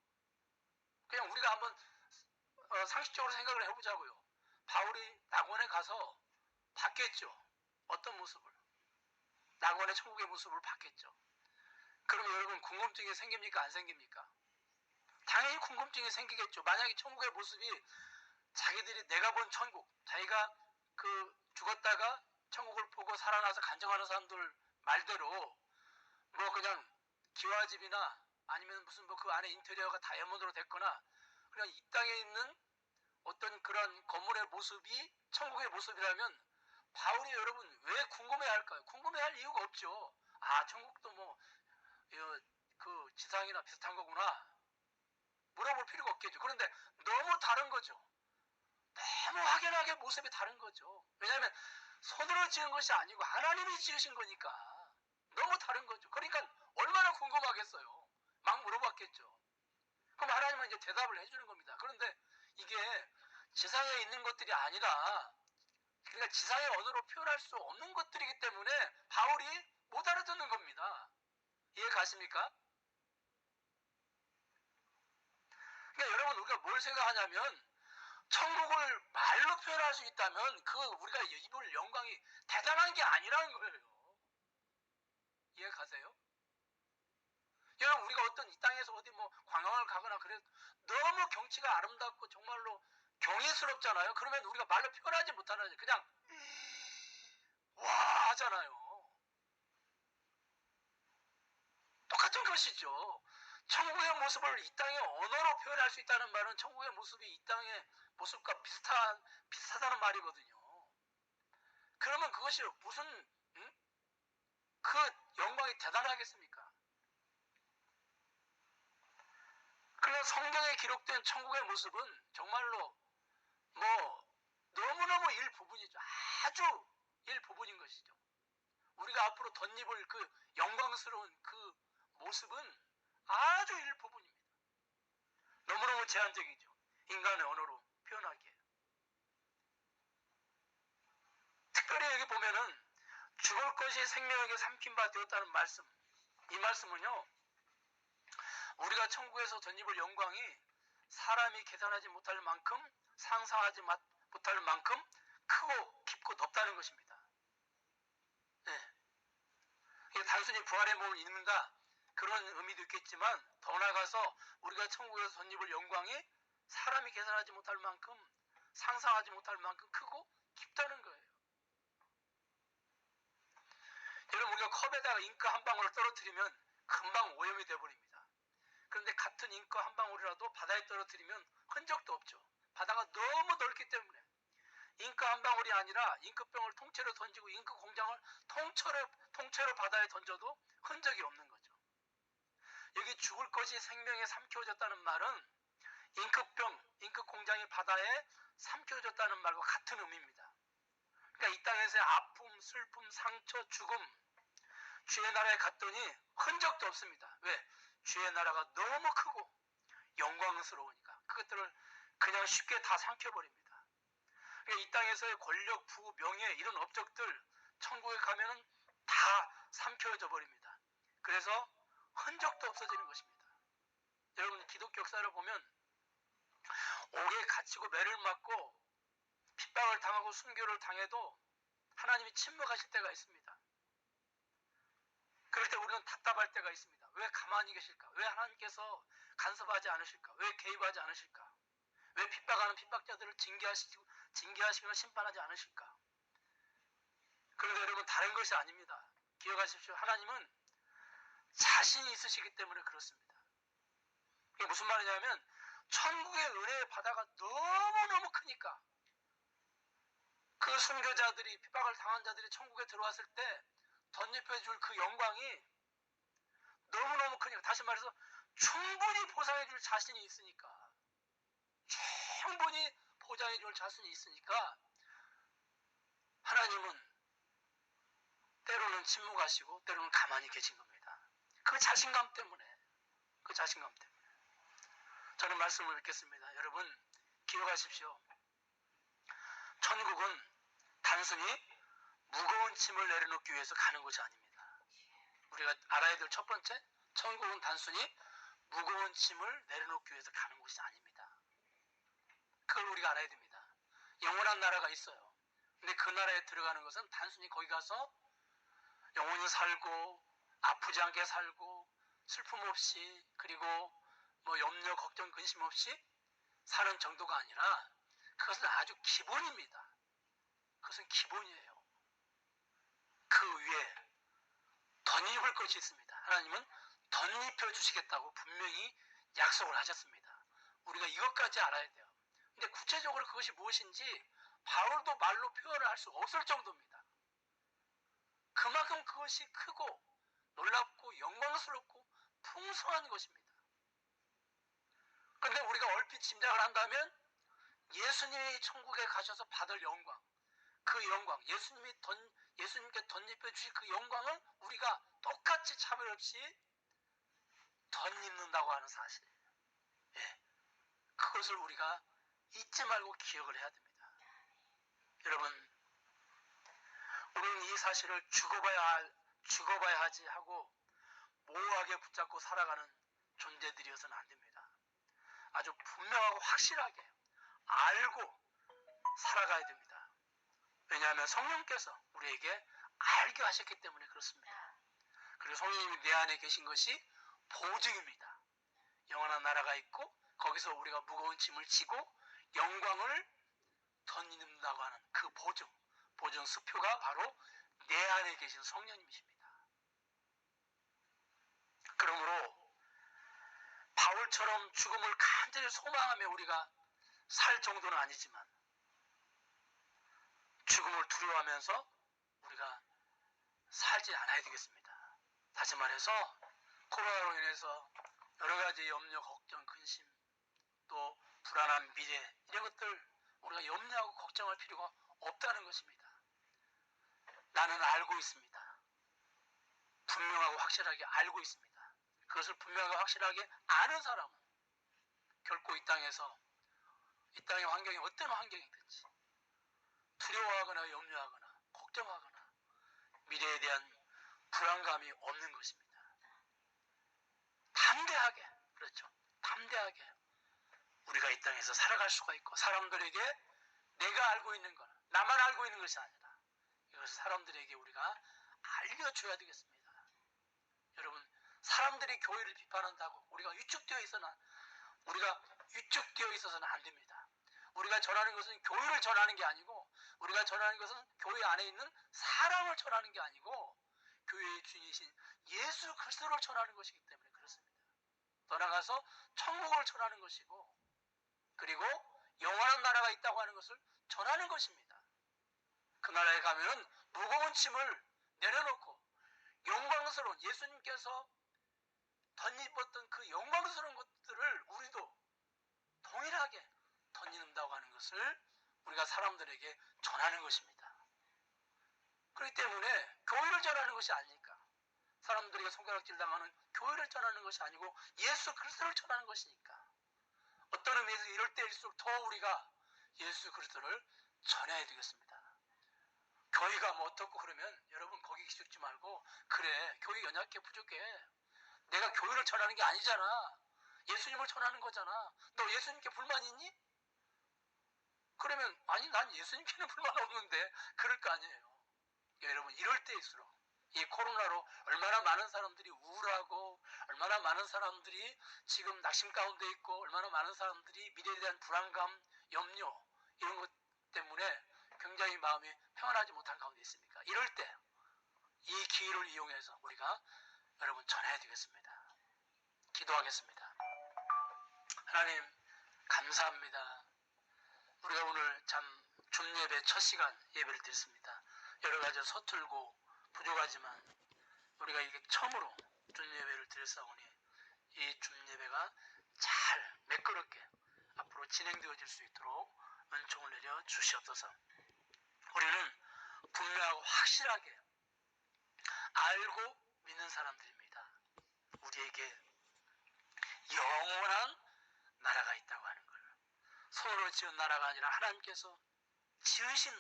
그냥 우리가 한번 상식적으로 생각을 해보자고요. 바울이 낙원에 가서 봤겠죠. 어떤 모습을? 낙원의 천국의 모습을 봤겠죠. 그럼 여러분, 궁금증이 생깁니까? 안 생깁니까? 당연히 궁금증이 생기겠죠. 만약에 천국의 모습이 자기들이 내가 본 천국, 자기가 죽었다가 천국을 보고 살아나서 간증하는 사람들 말대로 그냥 기와집이나 아니면 무슨 그 안에 인테리어가 다이아몬드로 됐거나 그냥 이 땅에 있는 어떤 그런 건물의 모습이 천국의 모습이라면 바울이 여러분 왜 궁금해야 할까요? 궁금해할 이유가 없죠. 아, 천국도 그 지상이나 비슷한 거구나 물어볼 필요가 없겠죠. 그런데 너무 다른 거죠. 너무 확연하게 모습이 다른 거죠. 왜냐하면 손으로 지은 것이 아니고 하나님이 지으신 거니까 너무 다른 거죠. 그러니까 얼마나 궁금하겠어요. 막 물어봤겠죠. 그럼 하나님은 이제 대답을 해주는 겁니다. 그런데 이게 지상에 있는 것들이 아니라, 그러니까 지상의 언어로 표현할 수 없는 것들이기 때문에 바울이 못 알아듣는 겁니다. 이해 가십니까? 그러니까 여러분, 우리가 뭘 생각하냐면 천국을 말로 표현할 수 있다면 그 우리가 입을 영광이 대단한 게 아니라는 거예요. 이해 가세요? 여러분, 우리가 어떤 이 땅에서 어디 뭐 관광을 가거나 그래 너무 경치가 아름답고 정말로 경이스럽잖아요. 그러면 우리가 말로 표현하지 못하는, 그냥 와 하잖아요. 똑같은 것이죠. 천국의 모습을 이 땅의 언어로 표현할 수 있다는 말은 천국의 모습이 이 땅의 모습과 비슷하다는 말이거든요. 그러면 그것이 무슨 그 영광이 대단하겠습니까? 그러나 성경에 기록된 천국의 모습은 정말로 뭐 너무너무 일부분이죠. 아주 일부분인 것이죠. 우리가 앞으로 덧입을 그 영광스러운 그 모습은 아주 일부분입니다. 너무너무 제한적이죠. 인간의 언어로 표현하기에. 특별히 여기 보면은 죽을 것이 생명에게 삼킨 바 되었다는 말씀. 이 말씀은요, 우리가 천국에서 덧입을 영광이 사람이 계산하지 못할 만큼, 상상하지 못할 만큼 크고 깊고 넓다는 것입니다. 네. 이게 단순히 부활의 몸을 입는다 그런 의미도 있겠지만, 더 나아가서 우리가 천국에서 덧입을 영광이 사람이 계산하지 못할 만큼, 상상하지 못할 만큼 크고 깊다는 거예요. 여러분, 우리가 컵에다가 잉크 한 방울을 떨어뜨리면 금방 오염이 되어버립니다. 그런데 같은 잉크 한 방울이라도 바다에 떨어뜨리면 흔적도 없죠. 바다가 너무 넓기 때문에. 잉크 한 방울이 아니라 잉크병을 통째로 던지고 잉크 공장을 통째로 바다에 던져도 흔적이 없는 거죠. 여기 죽을 것이 생명에 삼켜졌다는 말은 잉크 공장이 바다에 삼켜졌다는 말과 같은 의미입니다. 그러니까 이 땅에서의 아픔, 슬픔, 상처, 죽음, 주의 나라에 갔더니 흔적도 없습니다. 왜? 주의 나라가 너무 크고 영광스러우니까 그것들을 그냥 쉽게 다 삼켜버립니다. 그러니까 이 땅에서의 권력, 부, 명예 이런 업적들 천국에 가면은 다 삼켜져 버립니다. 그래서 흔적도 없어지는 것입니다. 여러분, 기독교 역사를 보면 옥에 갇히고 매를 맞고 핍박을 당하고 순교를 당해도 하나님이 침묵하실 때가 있습니다. 그럴 때 우리는 답답할 때가 있습니다. 왜 가만히 계실까? 왜 하나님께서 간섭하지 않으실까? 왜 개입하지 않으실까? 왜 핍박하는 핍박자들을 징계하시거나 심판하지 않으실까? 그런데 여러분, 다른 것이 아닙니다. 기억하십시오. 하나님은 자신이 있으시기 때문에 그렇습니다. 이게 무슨 말이냐면 천국의 은혜의 바다가 너무너무 크니까 그 순교자들이, 핍박을 당한 자들이 천국에 들어왔을 때 덧입혀줄 그 영광이 너무너무 크니까, 다시 말해서 충분히 보상해줄 자신이 있으니까, 충분히 보장해줄 자신이 있으니까 하나님은 때로는 침묵하시고 때로는 가만히 계신 겁니다. 그 자신감 때문에. 저는 말씀을 읽겠습니다. 여러분, 기억하십시오. 천국은 단순히 무거운 짐을 내려놓기 위해서 가는 것이 아닙니다. 우리가 알아야 될 첫 번째, 천국은 단순히 무거운 짐을 내려놓기 위해서 가는 것이 아닙니다. 그걸 우리가 알아야 됩니다. 영원한 나라가 있어요. 근데 그 나라에 들어가는 것은 단순히 거기 가서 영원히 살고 아프지 않게 살고 슬픔 없이, 그리고 뭐 염려, 걱정, 근심 없이 사는 정도가 아니라 그것은 아주 기본입니다. 그것은 기본이에요. 그 위에 덧입을 것이 있습니다. 하나님은 덧입혀 주시겠다고 분명히 약속을 하셨습니다. 우리가 이것까지 알아야 돼요. 근데 구체적으로 그것이 무엇인지 바울도 말로 표현을 할 수 없을 정도입니다. 그만큼 그것이 크고 놀랍고 영광스럽고 풍성한 것입니다. 그런데 우리가 얼핏 짐작을 한다면 예수님이 천국에 가셔서 받을 영광, 그 영광, 예수님께 덧입혀 주실 그 영광을 우리가 똑같이 차별 없이 덧입는다고 하는 사실. 예, 그것을 우리가 잊지 말고 기억을 해야 됩니다. 여러분, 우리는 이 사실을 죽어봐야 하지 하고 모호하게 붙잡고 살아가는 존재들이어서는 안 됩니다. 아주 분명하고 확실하게 알고 살아가야 됩니다. 왜냐하면 성령께서 우리에게 알게 하셨기 때문에 그렇습니다. 그리고 성령님이 내 안에 계신 것이 보증입니다. 영원한 나라가 있고 거기서 우리가 무거운 짐을 지고 영광을 덧입는다고 하는 그 보증 수표가 바로 내 안에 계신 성령님이십니다. 그러므로 바울처럼 죽음을 간절히 소망하며 우리가 살 정도는 아니지만 죽음을 두려워하면서 우리가 살지 않아야 되겠습니다. 다시 말해서 코로나로 인해서 여러 가지 염려, 걱정, 근심, 또 불안한 미래 이런 것들 우리가 염려하고 걱정할 필요가 없다는 것입니다. 나는 알고 있습니다. 분명하고 확실하게 알고 있습니다. 그것을 분명하고 확실하게 아는 사람은 결코 이 땅의 환경이 어떤 환경이든지 두려워하거나 염려하거나 걱정하거나 미래에 대한 불안감이 없는 것입니다. 담대하게, 그렇죠. 담대하게 우리가 이 땅에서 살아갈 수가 있고 사람들에게 내가 알고 있는 것, 나만 알고 있는 것이 아니라 이것을 사람들에게 우리가 알려줘야 되겠습니다. 여러분, 사람들이 교회를 비판한다고 우리가 위축되어 있어서는 안 됩니다. 우리가 전하는 것은 교회를 전하는 게 아니고 우리가 전하는 것은 교회 안에 있는 사랑을 전하는 게 아니고 교회의 주인이신 예수 그리스도를 전하는 것이기 때문에 그렇습니다. 더 나아가서 천국을 전하는 것이고 그리고 영원한 나라가 있다고 하는 것을 전하는 것입니다. 그 나라에 가면은 무거운 짐을 내려놓고 영광스러운 예수님께서 덧입었던 그 영광스러운 것들을 우리도 동일하게 덧입는다고 하는 것을 우리가 사람들에게 전하는 것입니다. 그렇기 때문에 교회를 전하는 것이 아니니까 사람들에게 손가락질 당하는 교회를 전하는 것이 아니고 예수 그리스도를 전하는 것이니까 어떤 의미에서 이럴 때일수록 더 우리가 예수 그리스도를 전해야 되겠습니다. 교회가 뭐 어떻고 그러면 여러분 거기 기죽지 말고 그래 교회 연약해 부족해 내가 교회를 전하는 게 아니잖아 예수님을 전하는 거잖아 너 예수님께 불만 있니? 그러면 아니 난 예수님께는 불만 없는데 그럴 거 아니에요. 여러분 이럴 때일수록 이 코로나로 얼마나 많은 사람들이 우울하고 얼마나 많은 사람들이 지금 낙심 가운데 있고 얼마나 많은 사람들이 미래에 대한 불안감, 염려 이런 것 때문에 굉장히 마음이 평안하지 못한 가운데 있습니까? 이럴 때 이 기회를 이용해서 우리가 여러분 전해야 되겠습니다. 기도하겠습니다. 하나님 감사합니다. 우리가 오늘 참 줌예배 첫 시간 예배를 드렸습니다. 여러 가지 서툴고 부족하지만 우리가 이게 처음으로 줌예배를 드렸사오니 이 줌예배가 잘 매끄럽게 앞으로 진행되어질 수 있도록 은총을 내려 주시옵소서. 우리는 분명하고 확실하게 알고 믿는 사람들입니다. 우리에게 영원한 나라가 있다고 하는 걸 손으로 지은 나라가 아니라 하나님께서 지으신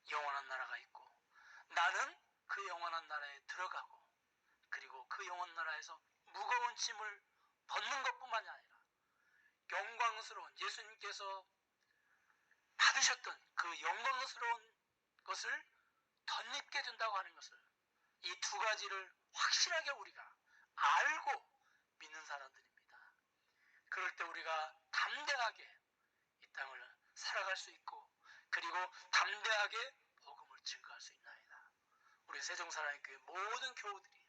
영원한 나라가 있고 나는 그 영원한 나라에 들어가고 그리고 그 영원한 나라에서 무거운 짐을 벗는 것뿐만이 아니라 영광스러운 예수님께서 받으셨던 그 영광스러운 것을 덧입게 된다고 하는 것을 이 두 가지를 확실하게 우리가 알고 믿는 사람들입니다. 그럴 때 우리가 담대하게 이 땅을 살아갈 수 있고 그리고 담대하게 복음을 증거할 수 있나이다. 우리 세종사랑교회 모든 교우들이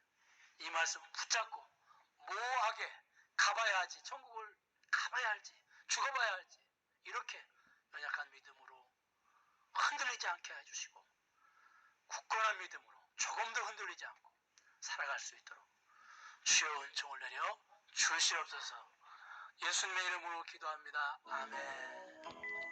이 말씀 붙잡고 모호하게 가봐야 하지 천국을 가봐야 할지 죽어봐야 할지 이렇게 연약한 믿음으로 흔들리지 않게 해주시고 굳건한 믿음으로 조금 더 흔들리지 않고 살아갈 수 있도록 주여 은총을 내려 주시옵소서. 예수님의 이름으로 기도합니다. 아멘.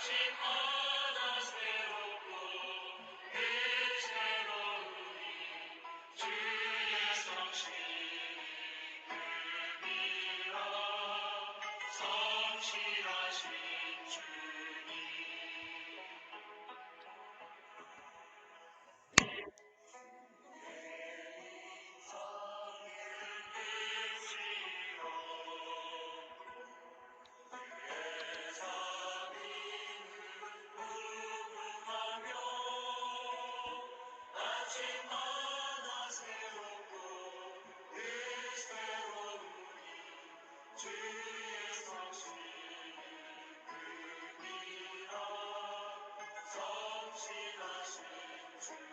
아침마다 새롭고 늘 새로우니 주의 성실이 금이라 성실하신 주님. 아침마다 새롭고 늘 새로우니 주의 성실이 금이라 성실하신 주.